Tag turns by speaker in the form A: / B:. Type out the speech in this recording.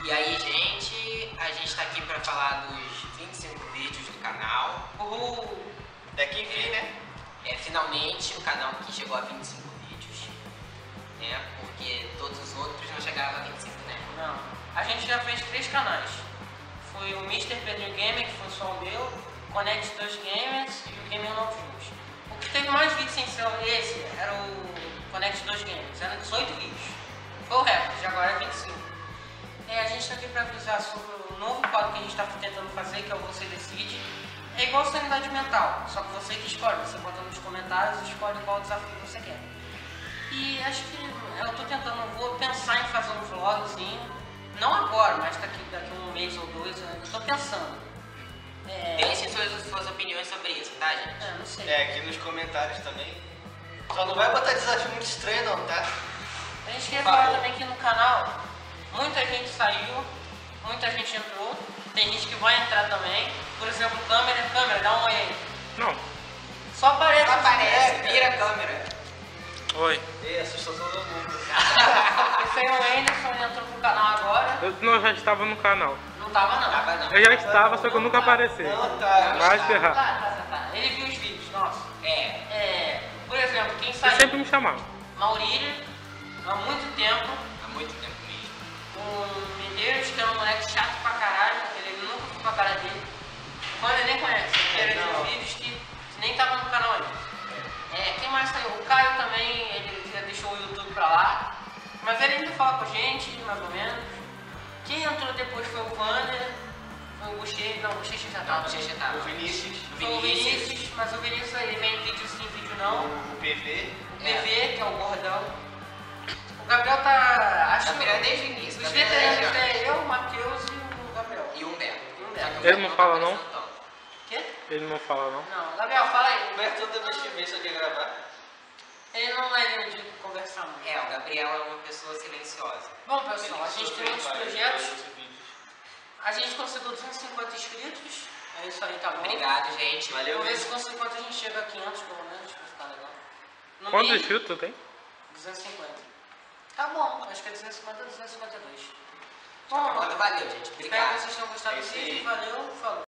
A: E aí, gente, a gente tá aqui pra falar dos 25 vídeos do canal. Uhul!
B: Daqui enfim, né?
A: Finalmente o canal que chegou a 25 vídeos, né? Porque todos os outros não chegavam a 25, né?
C: Não, a gente já fez 3 canais. Foi o Mr. Pedro Gamer, que foi só o meu, Connect 2 Gamers e o Gamer Não Views. O que teve mais vídeos sem ser esse era o Connect 2 Gamers, eram 18 vídeos. Foi o recorde, agora é 25. A gente está aqui para avisar sobre o novo quadro que a gente está tentando fazer, que é o Você Decide. É igual sanidade mental, só que você que escolhe, você bota nos comentários e escolhe qual desafio você quer. E acho que eu tô tentando, vou pensar em fazer um vlogzinho, não agora, mas daqui um mês ou 2, eu tô pensando.
A: Deixem suas opiniões sobre isso, tá, gente?
C: Não sei.
B: Aqui nos comentários também. Só não vai botar desafio muito estranho não, tá?
C: A gente queria falar também que no canal, muita gente saiu, muita gente entrou, tem gente que vai entrar também. Por exemplo, câmera, dá um oi aí.
D: Não.
C: Só aparece.
A: Só aparece, vira a câmera.
D: Oi.
B: E assustou todo mundo.
C: Esse aí é o Anderson, ele entrou pro canal agora.
D: Eu já estava no canal.
C: Não tava não.
A: Tava não.
D: Eu já estava, só que eu nunca apareci.
B: Não, tá.
D: Vai ferrar.
C: Tá. Ele viu os vídeos, nossa. Por exemplo, quem
D: Você
C: saiu?
D: sempre me chamava.
C: Maurílio, há muito tempo.
A: Há muito tempo mesmo.
C: O Medeiros, que é um moleque chato pra caralho, ele nunca viu com a cara dele. O Mano ele nem conhece, ele era de uns vídeos que nem tava no canal ainda. Quem mais saiu? O Caio também, ele já deixou o YouTube pra lá. Mas ele ainda fala com a gente, mais ou menos. Quem entrou depois foi o Wander, foi o Bochecha, não, o Bochecha já tava.
A: Não, o Bochecha tava.
B: O Vinícius.
C: Foi o Vinícius, mas o Vinícius aí vem vídeo sim, vídeo não.
B: O PV.
C: O PV, que é o gordão. O Gabriel tá. Acho
A: Gabriel é desde o início.
C: os
A: Gabriel é
C: veteranos
A: desde
C: é eu, o Matheus e o Gabriel.
A: E o Humberto.
C: Humberto.
D: Ele não fala, não?
A: Então.
C: Quê?
D: Ele não fala não.
C: Não, Gabriel, fala aí.
B: O Humberto toda vez que vem só quer gravar.
C: Ele não é de conversar muito.
A: O Gabriel é uma pessoa silenciosa.
C: Bom, pessoal, a gente tem muitos projetos. A gente conseguiu 250 inscritos. É isso aí, tá bom?
A: Obrigado, gente.
B: Valeu.
C: Vamos ver se com 50 a gente chega a 500 pelo menos, pra ficar legal. No
D: Quantos
C: mínimo,
D: inscritos tu tem?
C: 250. Tá bom, acho que é 250 ou 252.
A: Tá
C: Bom,
A: bom, valeu, gente.
C: espero
A: Obrigado.
C: que vocês tenham gostado do
B: É isso aí.
C: vídeo. Valeu, falou.